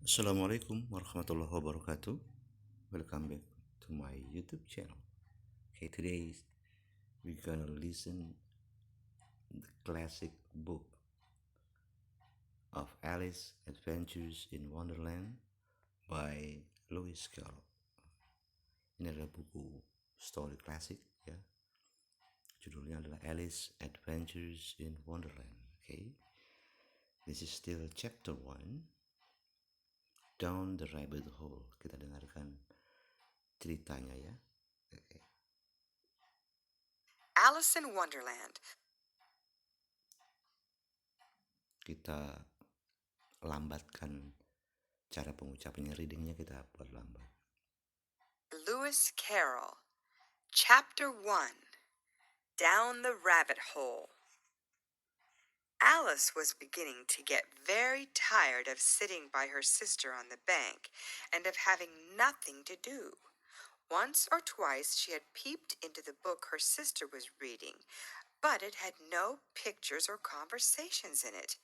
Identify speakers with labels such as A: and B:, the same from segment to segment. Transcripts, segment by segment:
A: Assalamualaikum warahmatullahi wabarakatuh. Welcome back to my YouTube channel. Okay, today we're gonna listen the classic book of Alice Adventures in Wonderland by Lewis Carroll. Ini adalah buku story klasik ya. Judulnya adalah Alice Adventures in Wonderland. Okay, this is still chapter 1. Down the Rabbit Hole. Kita dengarkan ceritanya ya. Okay.
B: Alice in Wonderland.
A: Kita lambatkan cara pengucapannya, readingnya kita buat lambat.
B: Lewis Carroll. Chapter 1. Down the Rabbit Hole. Alice was beginning to get very tired of sitting by her sister on the bank and of having nothing to do. Once or twice she had peeped into the book her sister was reading, but it had no pictures or conversations in it.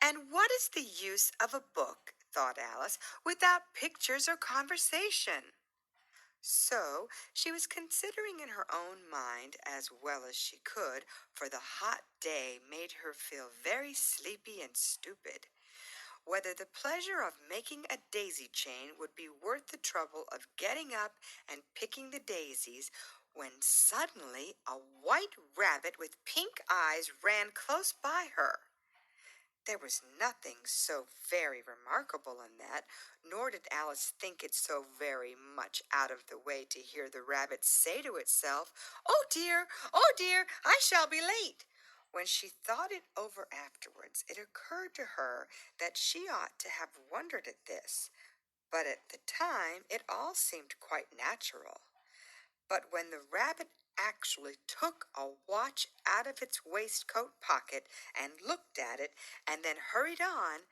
B: And what is the use of a book, thought Alice, without pictures or conversation? So she was considering in her own mind as well as she could, for the hot day made her feel very sleepy and stupid, whether the pleasure of making a daisy chain would be worth the trouble of getting up and picking the daisies, when suddenly a white rabbit with pink eyes ran close by her. There was nothing so very remarkable in that, nor did Alice think it so very much out of the way to hear the rabbit say to itself, oh dear, I shall be late." When she thought it over afterwards, it occurred to her that she ought to have wondered at this, but at the time it all seemed quite natural. But when the rabbit actually took a watch out of its waistcoat pocket and looked at it and then hurried on,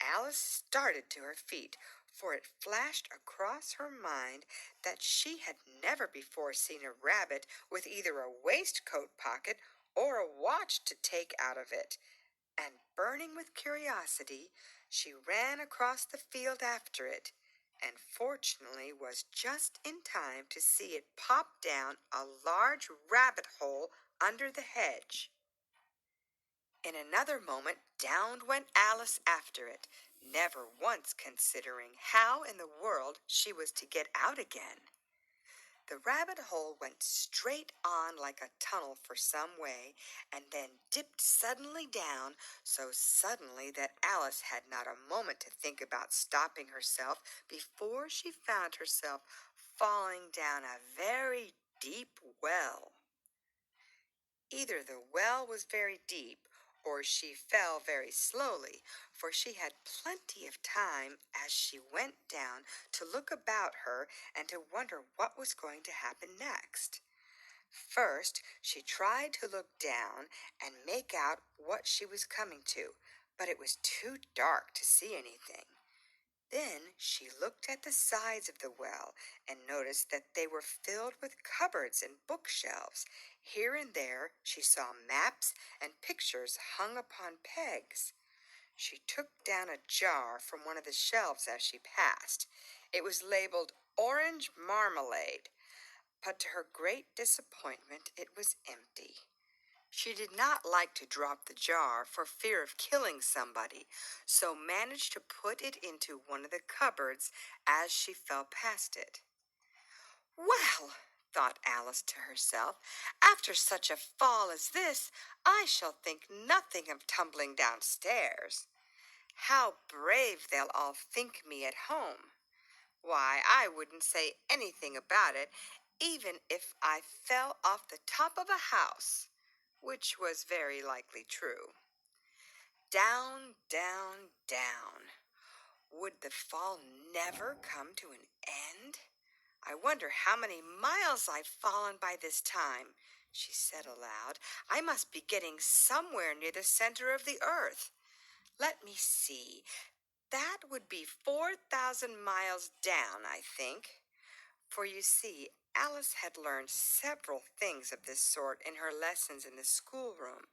B: Alice started to her feet, for it flashed across her mind that she had never before seen a rabbit with either a waistcoat pocket or a watch to take out of it. And burning with curiosity, she ran across the field after it, and fortunately was just in time to see it pop down a large rabbit hole under the hedge. In another moment down went Alice after it, never once considering how in the world she was to get out again. The rabbit hole went straight on like a tunnel for some way, and then dipped suddenly down, so suddenly that Alice had not a moment to think about stopping herself before she found herself falling down a very deep well. Either the well was very deep, or she fell very slowly, for she had plenty of time as she went down to look about her and to wonder what was going to happen next. First, she tried to look down and make out what she was coming to, but it was too dark to see anything. Then she looked at the sides of the well and noticed that they were filled with cupboards and bookshelves. Here and there she saw maps and pictures hung upon pegs. She took down a jar from one of the shelves as she passed. It was labeled Orange Marmalade, but to her great disappointment it was empty. She did not like to drop the jar for fear of killing somebody, so managed to put it into one of the cupboards as she fell past it. Well, thought Alice to herself, after such a fall as this, I shall think nothing of tumbling downstairs. How brave they'll all think me at home. Why, I wouldn't say anything about it, even if I fell off the top of a house, which was very likely true. Down, down, down. Would the fall never come to an end? I wonder how many miles I've fallen by this time, she said aloud. I must be getting somewhere near the center of the earth. Let me see. That would be 4,000 miles down, I think. For you see, Alice had learned several things of this sort in her lessons in the schoolroom,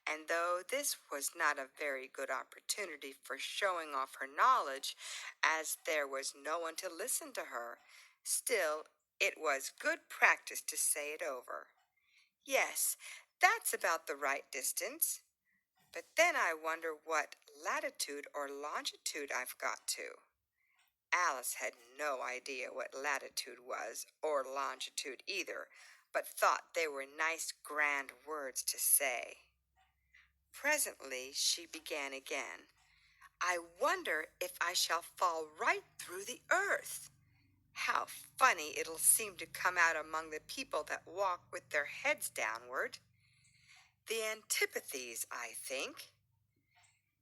B: And though this was not a very good opportunity for showing off her knowledge, as there was no one to listen to her, still it was good practice to say it over. Yes, that's about the right distance. But then I wonder what latitude or longitude I've got to. Alice had no idea what latitude was, or longitude either, but thought they were nice grand words to say. Presently she began again. I wonder if I shall fall right through the earth. How funny it'll seem to come out among the people that walk with their heads downward. The antipathies, I think.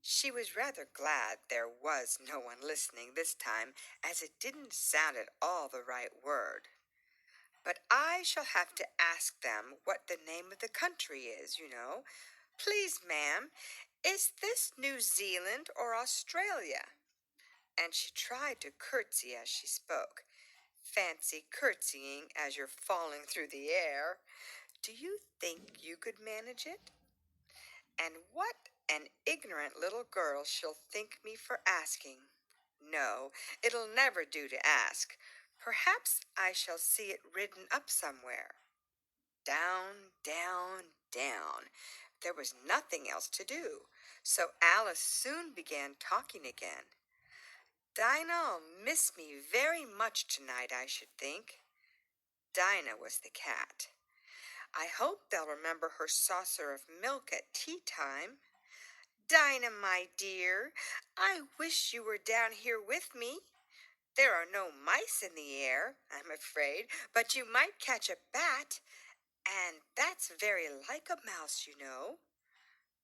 B: She was rather glad there was no one listening this time, as it didn't sound at all the right word. But I shall have to ask them what the name of the country is, you know. Please, ma'am, is this New Zealand or Australia? And she tried to curtsy as she spoke. Fancy curtsying as you're falling through the air. Do you think you could manage it? And what an ignorant little girl she'll think me for asking. No, it'll never do to ask. Perhaps I shall see it written up somewhere. Down, down, down. There was nothing else to do, so Alice soon began talking again. Dinah'll miss me very much tonight, I should think. Dinah was the cat. I hope they'll remember her saucer of milk at tea time. Dinah, my dear, I wish you were down here with me. There are no mice in the air, I'm afraid, but you might catch a bat, and that's very like a mouse, you know.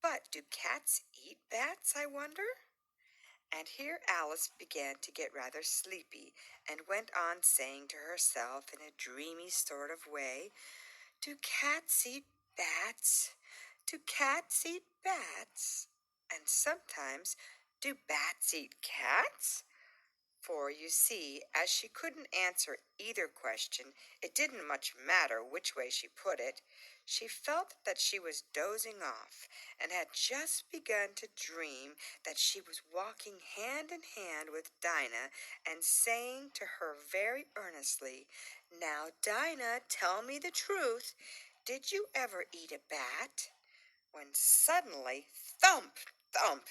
B: But do cats eat bats, I wonder? And here Alice began to get rather sleepy, and went on saying to herself in a dreamy sort of way, do cats eat bats? Do cats eat bats? And sometimes, do bats eat cats? For, you see, as she couldn't answer either question, it didn't much matter which way she put it. She felt that she was dozing off, and had just begun to dream that she was walking hand in hand with Dinah, and saying to her very earnestly, Now, Dinah, tell me the truth. Did you ever eat a bat? When suddenly, thump, thump,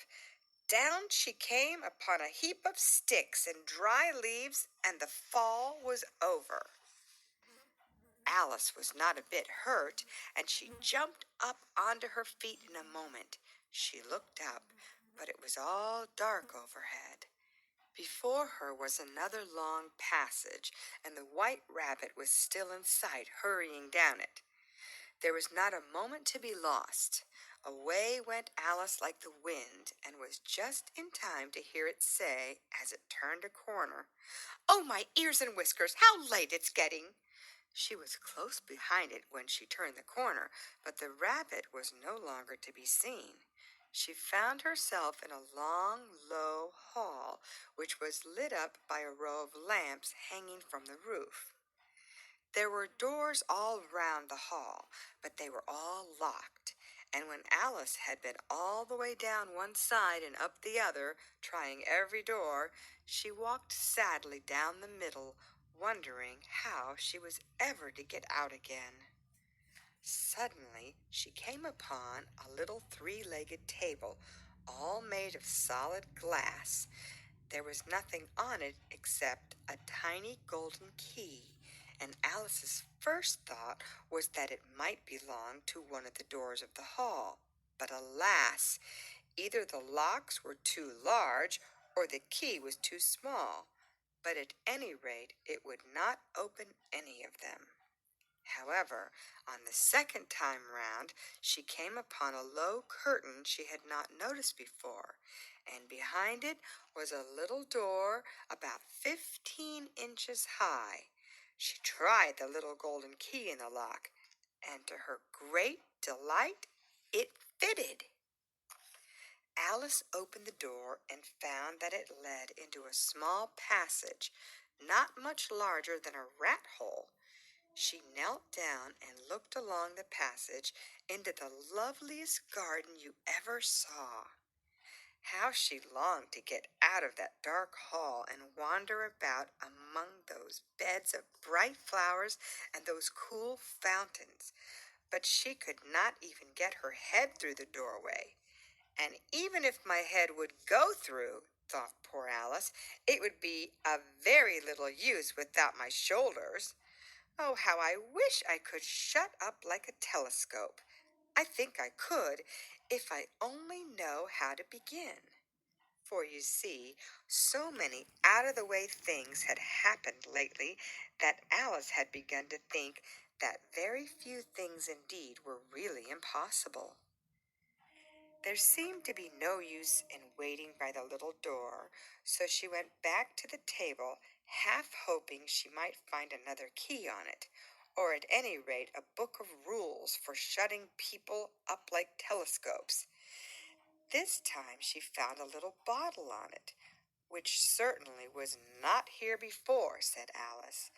B: down she came upon a heap of sticks and dry leaves, and the fall was over. Alice was not a bit hurt, and she jumped up onto her feet in a moment. She looked up, but it was all dark overhead. Before her was another long passage, and the white rabbit was still in sight, hurrying down it. There was not a moment to be lost. Away went Alice like the wind, and was just in time to hear it say, as it turned a corner, Oh, my ears and whiskers, how late it's getting! She was close behind it when she turned the corner, but the rabbit was no longer to be seen. She found herself in a long, low hall, which was lit up by a row of lamps hanging from the roof. There were doors all round the hall, but they were all locked, and when Alice had been all the way down one side and up the other, trying every door, she walked sadly down the middle, wondering how she was ever to get out again. Suddenly she came upon a little three-legged table, all made of solid glass. There was nothing on it except a tiny golden key, and Alice's first thought was that it might belong to one of the doors of the hall. But alas, either the locks were too large or the key was too small. But at any rate, it would not open any of them. However, on the second time round, she came upon a low curtain she had not noticed before, and behind it was a little door about 15 inches high. She tried the little golden key in the lock, and to her great delight, it fitted. Alice opened the door and found that it led into a small passage, not much larger than a rat hole. She knelt down and looked along the passage into the loveliest garden you ever saw. How she longed to get out of that dark hall and wander about among those beds of bright flowers and those cool fountains. But she could not even get her head through the doorway. And even if my head would go through, thought poor Alice, it would be of very little use without my shoulders. Oh, how I wish I could shut up like a telescope. I think I could, if I only know how to begin. For you see, so many out of the way things had happened lately that Alice had begun to think that very few things indeed were really impossible. There seemed to be no use in waiting by the little door, so she went back to the table, half hoping she might find another key on it, or at any rate a book of rules for shutting people up like telescopes. This time she found a little bottle on it, which certainly was not here before, said Alice,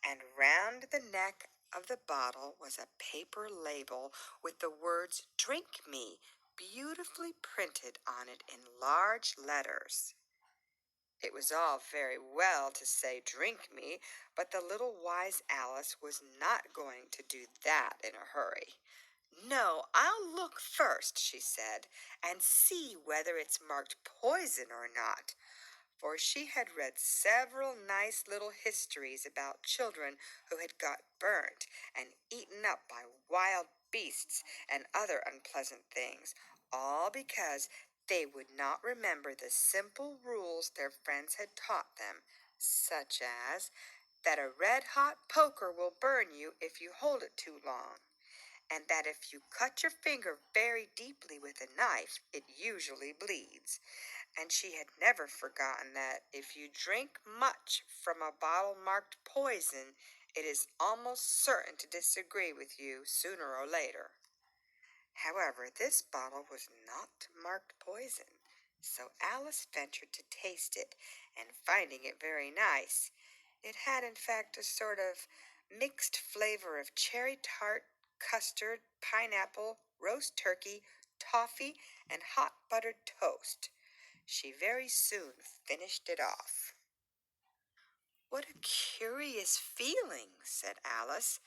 B: and round the neck of the bottle was a paper label with the words "Drink Me" beautifully printed on it in large letters. It was all very well to say "Drink me," but the little wise Alice was not going to do that in a hurry. "No, I'll look first," she said, "and see whether it's marked poison or not," for she had read several nice little histories about children who had got burnt and eaten up by wild beasts and other unpleasant things, all because they would not remember the simple rules their friends had taught them, such as that a red-hot poker will burn you if you hold it too long, and that if you cut your finger very deeply with a knife, it usually bleeds. And she had never forgotten that if you drink much from a bottle marked poison, it is almost certain to disagree with you sooner or later. However, this bottle was not marked poison, so Alice ventured to taste it, and finding it very nice, it had in fact a sort of mixed flavor of cherry tart, custard, pineapple, roast turkey, toffee, and hot buttered toast. She very soon finished it off. "What a curious feeling," said Alice.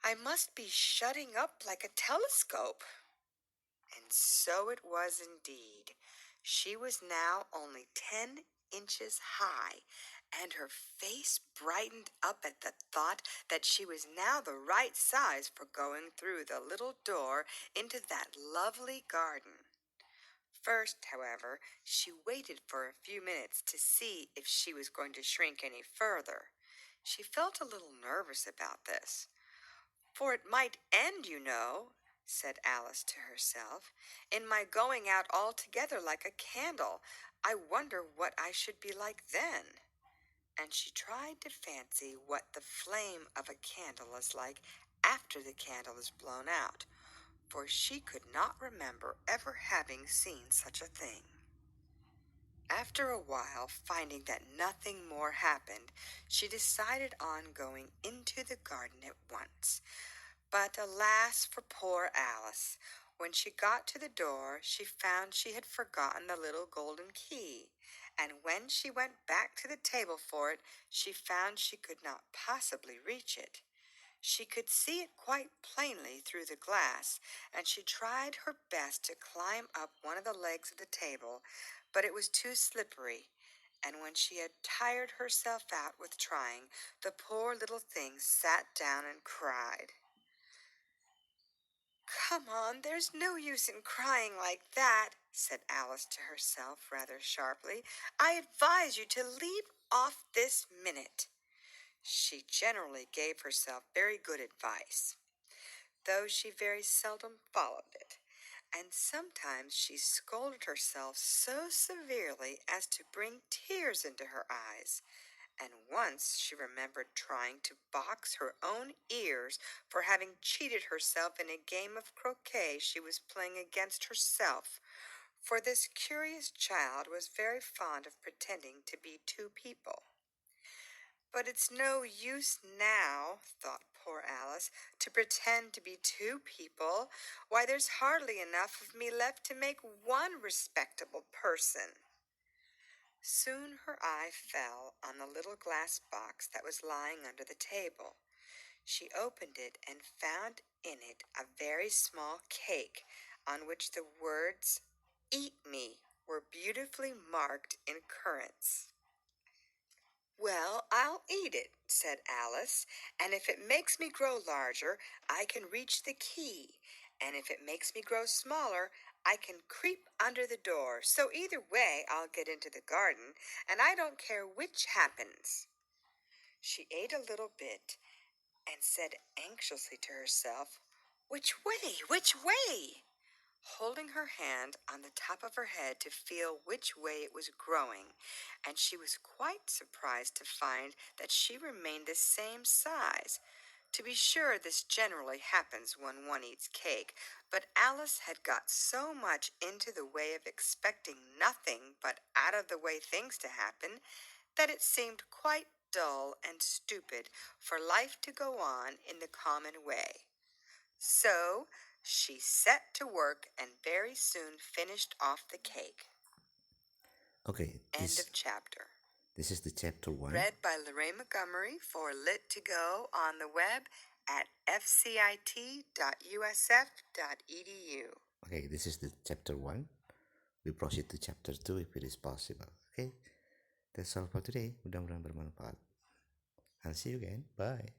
B: "I must be shutting up like a telescope." And so it was indeed. She was now only 10 inches high, and her face brightened up at the thought that she was now the right size for going through the little door into that lovely garden. First, however, she waited for a few minutes to see if she was going to shrink any further. She felt a little nervous about this. "For it might end, you know," said Alice to herself, "in my going out altogether like a candle. I wonder what I should be like then." And she tried to fancy what the flame of a candle is like after the candle is blown out, for she could not remember ever having seen such a thing. After a while, finding that nothing more happened, she decided on going into the garden at once. But alas for poor Alice! When she got to the door, she found she had forgotten the little golden key, and when she went back to the table for it, she found she could not possibly reach it. She could see it quite plainly through the glass, and she tried her best to climb up one of the legs of the table, but it was too slippery, and when she had tired herself out with trying, the poor little thing sat down and cried. "Come on, there's no use in crying like that," said Alice to herself rather sharply. "I advise you to leave off this minute." She generally gave herself very good advice, though she very seldom followed it, and sometimes she scolded herself so severely as to bring tears into her eyes, and once she remembered trying to box her own ears for having cheated herself in a game of croquet she was playing against herself, for this curious child was very fond of pretending to be two people. But it's no use now, thought poor Alice, to pretend to be two people. Why, there's hardly enough of me left to make one respectable person. Soon her eye fell on the little glass box that was lying under the table. She opened it and found in it a very small cake on which the words, "Eat me," were beautifully marked in currants. "Well, I'll eat it," said Alice, "and if it makes me grow larger, I can reach the key, and if it makes me grow smaller, I can creep under the door. So either way, I'll get into the garden, and I don't care which happens." She ate a little bit and said anxiously to herself, "Which way? Which way?" holding her hand on the top of her head to feel which way it was growing, and she was quite surprised to find that she remained the same size. To be sure, this generally happens when one eats cake, but Alice had got so much into the way of expecting nothing but out of the way things to happen that it seemed quite dull and stupid for life to go on in the common way. So she set to work and very soon finished off the cake.
A: Okay,
B: End of chapter.
A: this is the chapter 1.
B: Read by Lorraine Montgomery for Lit to Go on the web at fcit.usf.edu.
A: Okay, this is the chapter 1. We proceed to chapter 2 if it is possible. Okay, that's all for today. Mudah-mudahan bermanfaat. I'll see you again. Bye.